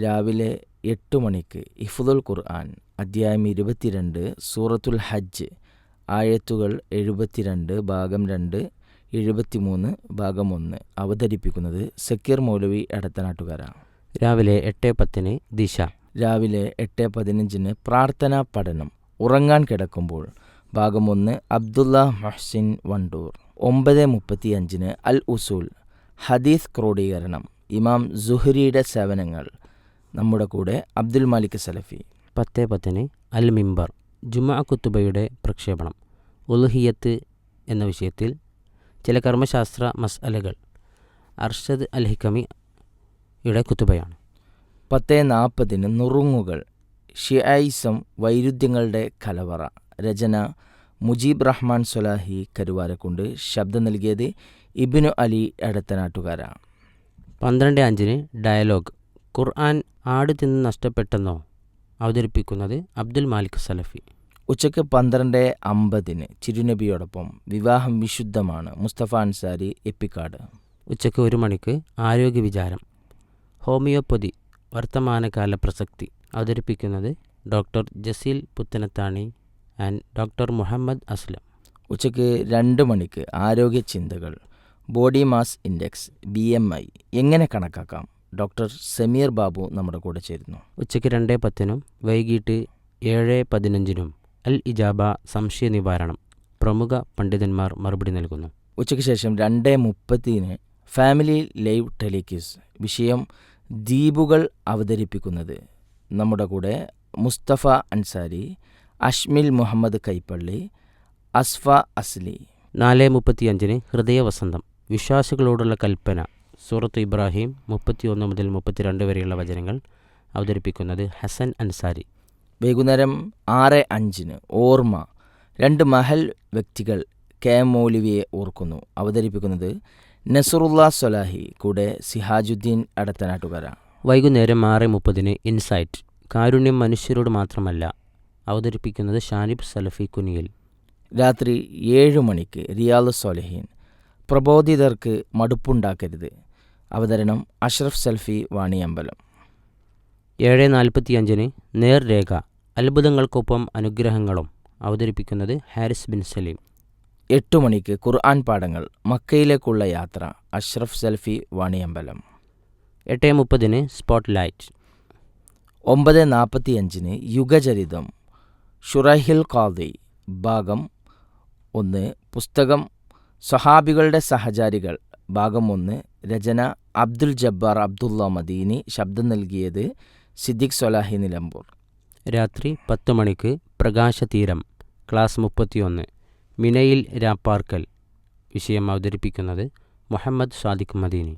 രാവിലെ 8 മണിക്ക് ഹിഫ്ളുൽ ഖുർആൻ അധ്യായം 22 സൂറത്തുൽ ഹജ്ജ് ആയത്തുകൾ 72 ഭാഗം 2 73 ഭാഗം 1 അവതരിപ്പിക്കുന്നത് സക്കീർ മൗലവി എടത്തനാട്ടുകാരാണ്. രാവിലെ 8:10 ദിശ. രാവിലെ 8:15 പ്രാർത്ഥനാ പഠനം ഉറങ്ങാൻ കിടക്കുമ്പോൾ ഭാഗം 1 അബ്ദുള്ള മുഹ്സിൻ വണ്ടൂർ. 9:35 അൽ ഉസൂൽ ഹദീസ് ക്രോഡീകരണം ഇമാം സുഹ്രിയുടെ സേവനങ്ങൾ നമ്മുടെ കൂടെ അബ്ദുൽ മാലിക് സലഫി. 10:10 അൽ മിമ്പർ ജുമാ കുത്തുബയുടെ പ്രക്ഷേപണം. ഉൽഹിയത്ത് എന്ന വിഷയത്തിൽ ചില കർമ്മശാസ്ത്ര മസ്അലകൾ അർഷദ് അൽ ഹിക്കമിയുടെ കുത്തുബയാണ്. 10:40 നുറുങ്ങുകൾ ഷിയായിസം വൈരുദ്ധ്യങ്ങളുടെ കലവറ. രചന മുജീബ് റഹ്മാൻ സ്വലാഹി കരുവാരക്കുണ്ട്. ശബ്ദം നൽകിയത് ഇബ്നു അലി എടത്തനാട്ടുകാരാണ്. 12:05 ഡയലോഗ് ഖുർആൻ ആട് തിന്ന് നഷ്ടപ്പെട്ടെന്നോ അവതരിപ്പിക്കുന്നത് അബ്ദുൽ മാലിക് സലഫി. ഉച്ചയ്ക്ക് 12:50 ചിരുനബിയോടൊപ്പം വിവാഹം വിശുദ്ധമാണ് മുസ്തഫ അൻസാരി എപ്പിക്കാട്. ഉച്ചയ്ക്ക് 1 മണിക്ക് ആരോഗ്യ വിചാരം ഹോമിയോപ്പതി വർത്തമാനകാല പ്രസക്തി അവതരിപ്പിക്കുന്നത് doctor Jaseel Puthanathani and doctor Muhammad Aslam. ഉച്ചയ്ക്ക് 2 മണിക്ക് ആരോഗ്യ ചിന്തകൾ ബോഡി മാസ് ഇൻഡെക്സ് BMI എങ്ങനെ കണക്കാക്കാം. ഡോക്ടർ സമീർ ബാബു നമ്മുടെ കൂടെ ചേരുന്നു. ഉച്ചയ്ക്ക് 2:10 വൈകിട്ട് 7:15 അൽ ഇജാബ സംശയ നിവാരണം പ്രമുഖ പണ്ഡിതന്മാർ മറുപടി നൽകുന്നു. ഉച്ചയ്ക്ക് ശേഷം 2:30 ഫാമിലി ലൈവ് ടെലിക്യൂസ് വിഷയം ദ്വീപുകൾ അവതരിപ്പിക്കുന്നത് നമ്മുടെ കൂടെ മുസ്തഫ അൻസാരി, അഷ്മിൽ മുഹമ്മദ് കൈപ്പള്ളി, അസ്ഫ അസ്ലി. 4:35 ഹൃദയവസന്തം വിശ്വാസികളോടുള്ള കൽപ്പന സൂറത്ത് ഇബ്രാഹിം 31 മുതൽ 32 വരെയുള്ള വചനങ്ങൾ അവതരിപ്പിക്കുന്നത് ഹസൻ അൻസാരി. വൈകുന്നേരം 6:05 ഓർമ്മ 2 മഹൽ വ്യക്തികൾ മൗലവിയെ ഓർക്കുന്നു. അവതരിപ്പിക്കുന്നത് നസറുല്ല സ്വലാഹി കൂടെ സിഹാജുദ്ദീൻ എടത്തനാട്ടുകര. വൈകുന്നേരം 6:30 ഇൻസൈറ്റ് കാരുണ്യം മനുഷ്യരോട് മാത്രമല്ല അവതരിപ്പിക്കുന്നത് ഷാനിബ് സലഫി കുനിയിൽ. രാത്രി 7 മണിക്ക് റിയാദ് സ്വാലിഹീൻ പ്രബോധിതർക്ക് മടുപ്പുണ്ടാക്കരുത്. അവതരണം അഷ്റഫ് സൽഫി വാണിയമ്പലം. 7:45 നേർരേഖ അത്ഭുതങ്ങൾക്കൊപ്പം അനുഗ്രഹങ്ങളും അവതരിപ്പിക്കുന്നത് ഹാരിസ് ബിൻ സലീം. 8 മണിക്ക് ഖുർആൻ പാഠങ്ങൾ മക്കയിലേക്കുള്ള യാത്ര അഷ്റഫ് സൽഫി വാണിയമ്പലം. 8:30 spot light. 9:45 യുഗചരിതം ഷുറൈഹിൽ ഖാദി ഭാഗം 1 പുസ്തകം സ്വഹാബികളുടെ സഹചാരികൾ ഭാഗം 1 രചന അബ്ദുൽ ജബ്ബാർ അബ്ദുള്ള മദീനി. ശബ്ദം നൽകിയത് സിദ്ദിഖ് സ്വലാഹി നിലമ്പൂർ. രാത്രി 10 മണിക്ക് പ്രകാശതീരം ക്ലാസ് 31 മിനയിൽ രാപ്പാർക്കൽ വിഷയം അവതരിപ്പിക്കുന്നത് മുഹമ്മദ് സാദിഖ് മദീനി.